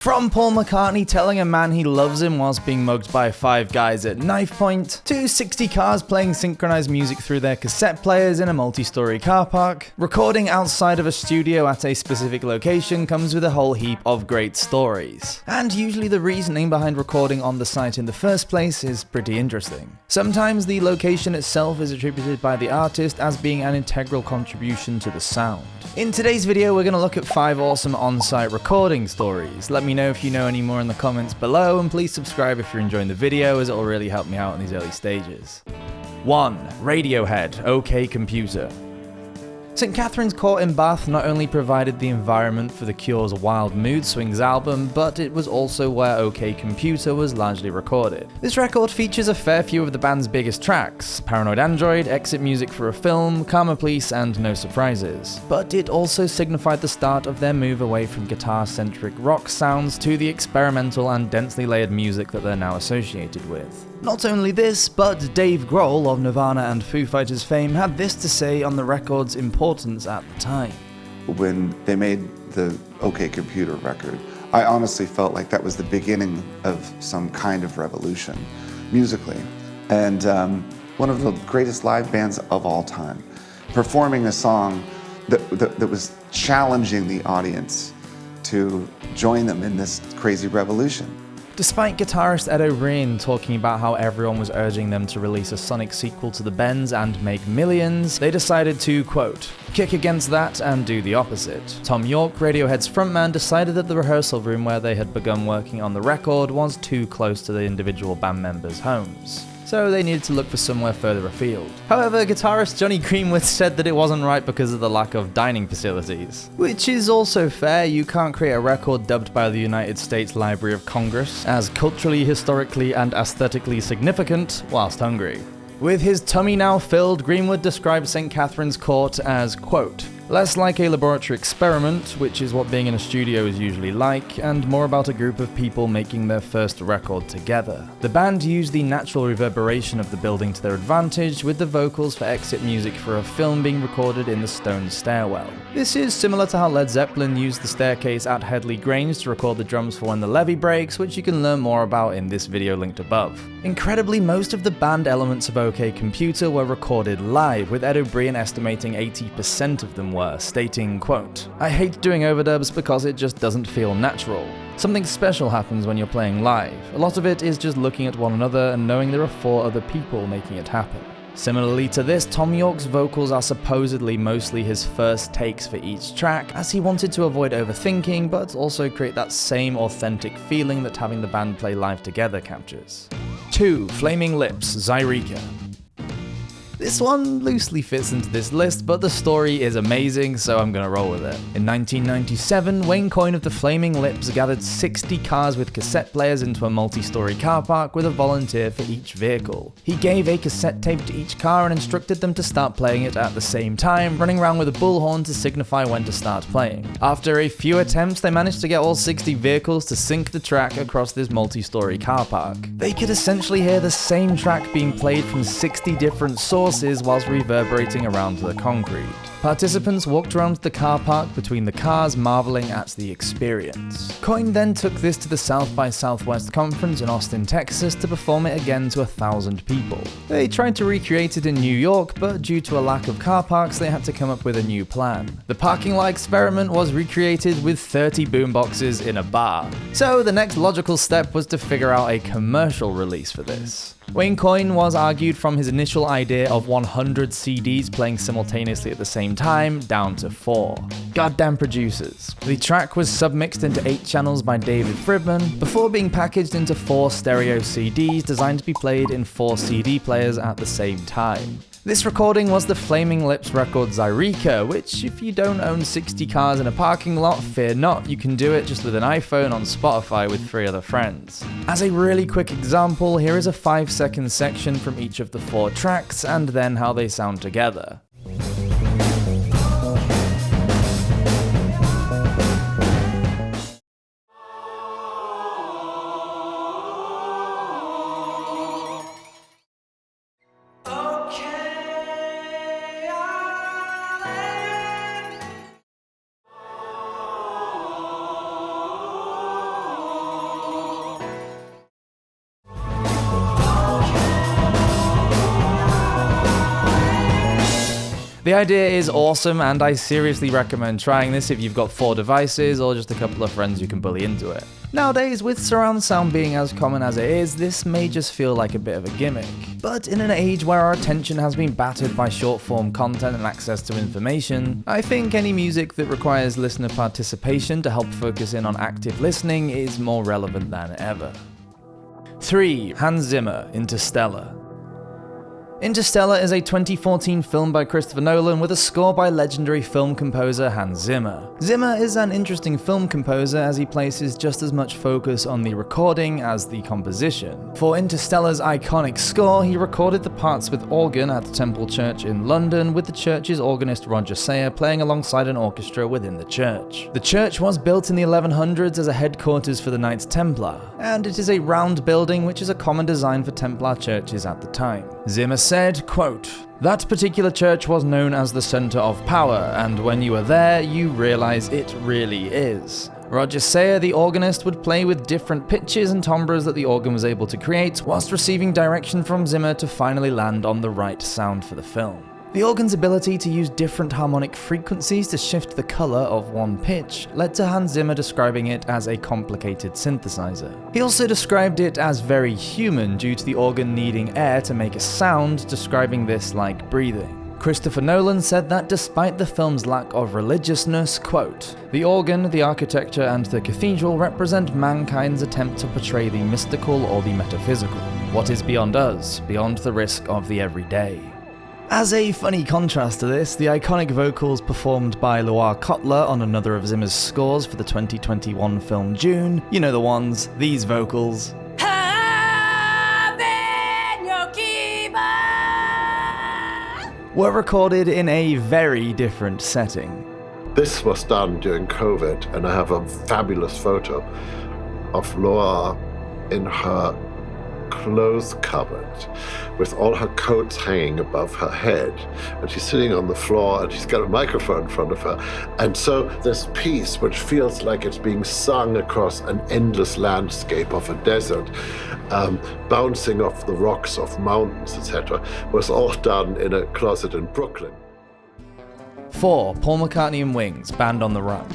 From Paul McCartney telling a man he loves him whilst being mugged by 5 guys at knifepoint, to 60 cars playing synchronised music through their cassette players in a multi-story car park, recording outside of a studio at a specific location comes with a whole heap of great stories. And usually the reasoning behind recording on the site in the first place is pretty interesting. Sometimes the location itself is attributed by the artist as being an integral contribution to the sound. In today's video, we're going to look at 5 awesome on-site recording stories. Let me know if you know any more in the comments below, and please subscribe if you're enjoying the video, as it will really help me out in these early stages. 1. Radiohead, OK Computer. St. Catherine's Court in Bath not only provided the environment for The Cure's Wild Mood Swings album, but it was also where OK Computer was largely recorded. This record features a fair few of the band's biggest tracks: Paranoid Android, Exit Music for a Film, Karma Police, and No Surprises. But it also signified the start of their move away from guitar-centric rock sounds to the experimental and densely layered music that they're now associated with. Not only this, but Dave Grohl of Nirvana and Foo Fighters fame had this to say on the record's importance at the time. When they made the OK Computer record, I honestly felt like that was the beginning of some kind of revolution musically. And one of the greatest live bands of all time, performing a song that was challenging the audience to join them in this crazy revolution. Despite guitarist Ed O'Brien talking about how everyone was urging them to release a Sonic sequel to the Bends and make millions, they decided to, quote, kick against that and do the opposite. Tom York, Radiohead's frontman, decided that the rehearsal room where they had begun working on the record was too close to the individual band members' homes, so they needed to look for somewhere further afield. However, guitarist Johnny Greenwood said that it wasn't right because of the lack of dining facilities. Which is also fair. You can't create a record dubbed by the United States Library of Congress as culturally, historically, and aesthetically significant whilst hungry. With his tummy now filled, Greenwood described St. Catherine's Court as, quote, less like a laboratory experiment, which is what being in a studio is usually like, and more about a group of people making their first record together. The band used the natural reverberation of the building to their advantage, with the vocals for Exit Music for a Film being recorded in the stone stairwell. This is similar to how Led Zeppelin used the staircase at Headley Grange to record the drums for When the Levee Breaks, which you can learn more about in this video linked above. Incredibly, most of the band elements of OK Computer were recorded live, with Ed O'Brien estimating 80% of them were, stating, quote, I hate doing overdubs because it just doesn't feel natural. Something special happens when you're playing live. A lot of it is just looking at one another and knowing there are 4 other people making it happen. Similarly to this, Tom York's vocals are supposedly mostly his first takes for each track, as he wanted to avoid overthinking, but also create that same authentic feeling that having the band play live together captures. 2. Flaming Lips, Zaireeka. This one loosely fits into this list, but the story is amazing, so I'm gonna roll with it. In 1997, Wayne Coyne of the Flaming Lips gathered 60 cars with cassette players into a multi-story car park with a volunteer for each vehicle. He gave a cassette tape to each car and instructed them to start playing it at the same time, running around with a bullhorn to signify when to start playing. After a few attempts, they managed to get all 60 vehicles to sync the track across this multi-story car park. They could essentially hear the same track being played from 60 different sources whilst reverberating around the concrete. Participants walked around the car park between the cars, marveling at the experience. Coyne then took this to the South by Southwest conference in Austin, Texas to perform it again to 1,000 people. They tried to recreate it in New York, but due to a lack of car parks, they had to come up with a new plan. The parking lot experiment was recreated with 30 boomboxes in a bar. So the next logical step was to figure out a commercial release for this. Wayne Coyne was argued from his initial idea of 100 CDs playing simultaneously at the same time, down to 4. Goddamn producers. The track was submixed into 8 channels by David Fridman, before being packaged into 4 stereo CDs designed to be played in 4 CD players at the same time. This recording was the Flaming Lips record Zaireeka, which, if you don't own 60 cars in a parking lot, fear not, you can do it just with an iPhone on Spotify with 3 other friends. As a really quick example, here is a 5-second section from each of the 4 tracks, and then how they sound together. The idea is awesome, and I seriously recommend trying this if you've got 4 devices or just a couple of friends you can bully into it. Nowadays, with surround sound being as common as it is, this may just feel like a bit of a gimmick. But in an age where our attention has been battered by short-form content and access to information, I think any music that requires listener participation to help focus in on active listening is more relevant than ever. 3. Hans Zimmer, Interstellar. Interstellar is a 2014 film by Christopher Nolan with a score by legendary film composer Hans Zimmer. Zimmer is an interesting film composer as he places just as much focus on the recording as the composition. For Interstellar's iconic score, he recorded the parts with organ at the Temple Church in London, with the church's organist Roger Sayer playing alongside an orchestra within the church. The church was built in the 1100s as a headquarters for the Knights Templar, and it is a round building which is a common design for Templar churches at the time. Zimmer said, quote, "That particular church was known as the center of power, and when you are there, you realize it really is." Roger Sayer, the organist, would play with different pitches and timbres that the organ was able to create, whilst receiving direction from Zimmer to finally land on the right sound for the film. The organ's ability to use different harmonic frequencies to shift the color of one pitch led to Hans Zimmer describing it as a complicated synthesizer. He also described it as very human due to the organ needing air to make a sound, describing this like breathing. Christopher Nolan said that despite the film's lack of religiousness, quote, "The organ, the architecture, and the cathedral represent mankind's attempt to portray the mystical or the metaphysical, what is beyond us, beyond the risk of the everyday." As a funny contrast to this, the iconic vocals performed by Loire Kotler on another of Zimmer's scores for the 2021 film June, you know the ones, these vocals, were recorded in a very different setting. This was done during COVID, and I have a fabulous photo of Loire in her clothes cupboard with all her coats hanging above her head, and she's sitting on the floor and she's got a microphone in front of her, and so this piece, which feels like it's being sung across an endless landscape of a desert, bouncing off the rocks of mountains, etc., was all done in a closet in Brooklyn. 4. Paul McCartney and Wings, Band on the Run.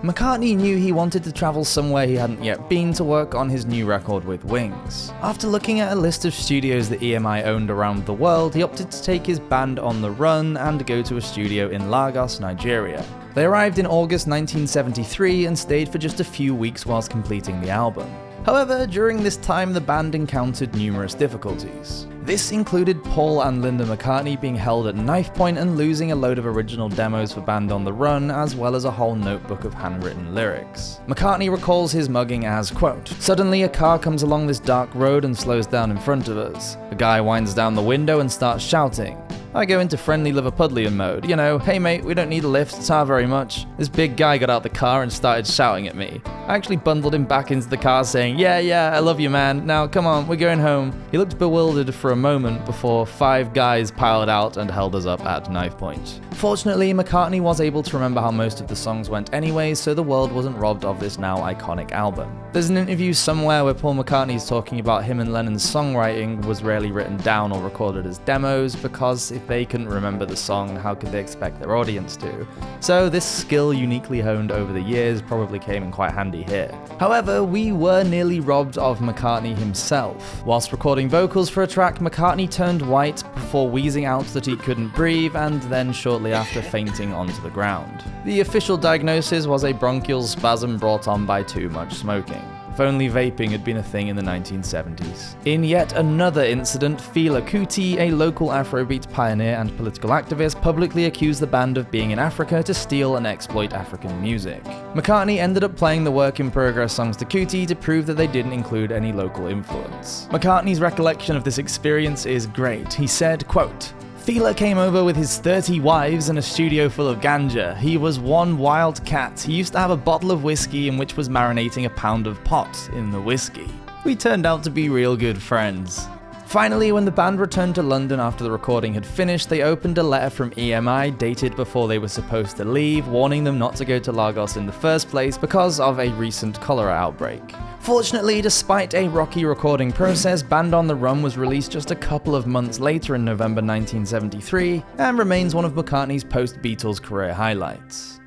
McCartney knew he wanted to travel somewhere he hadn't yet been to work on his new record with Wings. After looking at a list of studios that EMI owned around the world, he opted to take his band on the run and go to a studio in Lagos, Nigeria. They arrived in August 1973 and stayed for just a few weeks whilst completing the album. However, during this time the band encountered numerous difficulties. This included Paul and Linda McCartney being held at knifepoint and losing a load of original demos for Band on the Run, as well as a whole notebook of handwritten lyrics. McCartney recalls his mugging as, quote, "Suddenly a car comes along this dark road and slows down in front of us. A guy winds down the window and starts shouting. I go into friendly Liverpudlian mode, you know, hey mate, we don't need a lift, ta very much. This big guy got out the car and started shouting at me. I actually bundled him back into the car saying, yeah, I love you man, now come on, we're going home." He looked bewildered for a moment before 5 guys piled out and held us up at knife point. Fortunately, McCartney was able to remember how most of the songs went anyway, so the world wasn't robbed of this now iconic album. There's an interview somewhere where Paul McCartney's talking about him and Lennon's songwriting was rarely written down or recorded as demos, because if they couldn't remember the song, how could they expect their audience to? So this skill, uniquely honed over the years, probably came in quite handy here. However, we were nearly robbed of McCartney himself. Whilst recording vocals for a track, McCartney turned white before wheezing out that he couldn't breathe, and then shortly after fainting onto the ground. The official diagnosis was a bronchial spasm brought on by too much smoking. If only vaping had been a thing in the 1970s. In yet another incident, Fela Kuti, a local Afrobeat pioneer and political activist, publicly accused the band of being in Africa to steal and exploit African music. McCartney ended up playing the work-in-progress songs to Kuti to prove that they didn't include any local influence. McCartney's recollection of this experience is great. He said, quote, "Fela came over with his 30 wives and a studio full of ganja. He was one wild cat. He used to have a bottle of whiskey in which was marinating a pound of pot in the whiskey. We turned out to be real good friends." Finally, when the band returned to London after the recording had finished, they opened a letter from EMI dated before they were supposed to leave, warning them not to go to Lagos in the first place because of a recent cholera outbreak. Fortunately, despite a rocky recording process, Band on the Run was released just a couple of months later in November 1973, and remains one of McCartney's post-Beatles career highlights.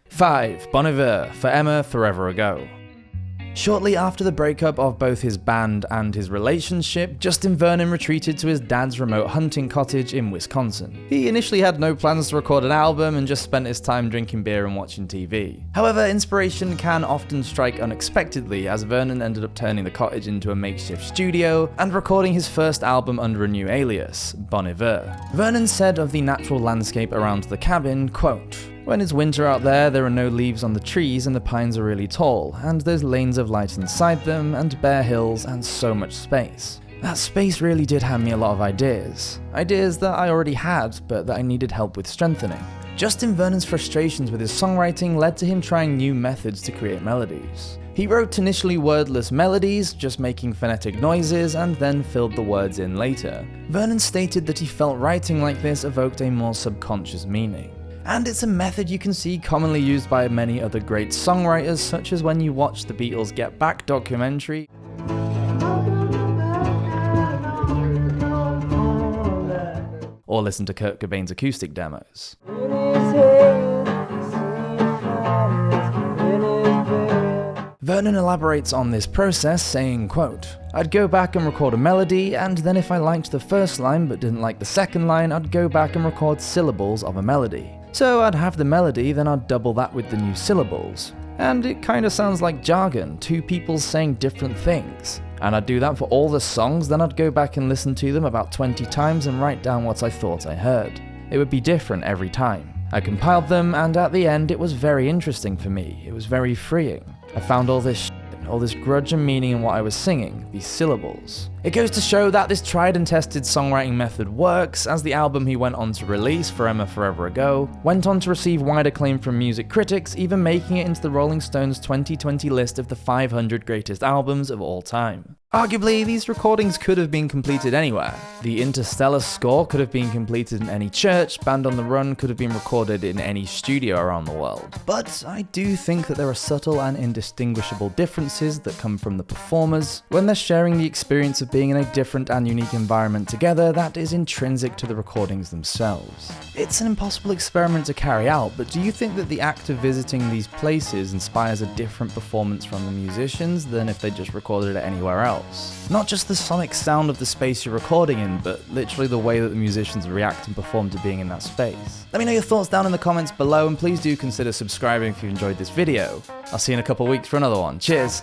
5. Bon Iver, Forever, Forever Ago. Shortly after the breakup of both his band and his relationship, Justin Vernon retreated to his dad's remote hunting cottage in Wisconsin. He initially had no plans to record an album and just spent his time drinking beer and watching TV. However, inspiration can often strike unexpectedly, as Vernon ended up turning the cottage into a makeshift studio and recording his first album under a new alias, Bon Iver. Vernon said of the natural landscape around the cabin, quote, "When it's winter out there are no leaves on the trees and the pines are really tall, and there's lanes of light inside them, and bare hills, and so much space. That space really did hand me a lot of ideas. Ideas that I already had, but that I needed help with strengthening." Justin Vernon's frustrations with his songwriting led to him trying new methods to create melodies. He wrote initially wordless melodies, just making phonetic noises, and then filled the words in later. Vernon stated that he felt writing like this evoked a more subconscious meaning. And it's a method you can see commonly used by many other great songwriters, such as when you watch the Beatles' Get Back documentary, or listen to Kurt Cobain's acoustic demos. Vernon elaborates on this process, saying, quote, "I'd go back and record a melody, and then if I liked the first line but didn't like the second line, I'd go back and record syllables of a melody. So I'd have the melody, then I'd double that with the new syllables. And it kinda sounds like jargon, two people saying different things. And I'd do that for all the songs, then I'd go back and listen to them about 20 times and write down what I thought I heard. It would be different every time. I compiled them, and at the end it was very interesting for me. It was very freeing. I found all this grudge and meaning in what I was singing, these syllables." It goes to show that this tried and tested songwriting method works, as the album he went on to release, Forever Forever Ago, went on to receive wide acclaim from music critics, even making it into the Rolling Stones 2020 list of the 500 greatest albums of all time. Arguably, these recordings could have been completed anywhere. The Interstellar score could have been completed in any church, Band on the Run could have been recorded in any studio around the world. But I do think that there are subtle and indistinguishable differences that come from the performers when they're sharing the experience of being in a different and unique environment together that is intrinsic to the recordings themselves. It's an impossible experiment to carry out, but do you think that the act of visiting these places inspires a different performance from the musicians than if they just recorded it anywhere else? Not just the sonic sound of the space you're recording in, but literally the way that the musicians react and perform to being in that space. Let me know your thoughts down in the comments below, and please do consider subscribing if you enjoyed this video. I'll see you in a couple weeks for another one. Cheers!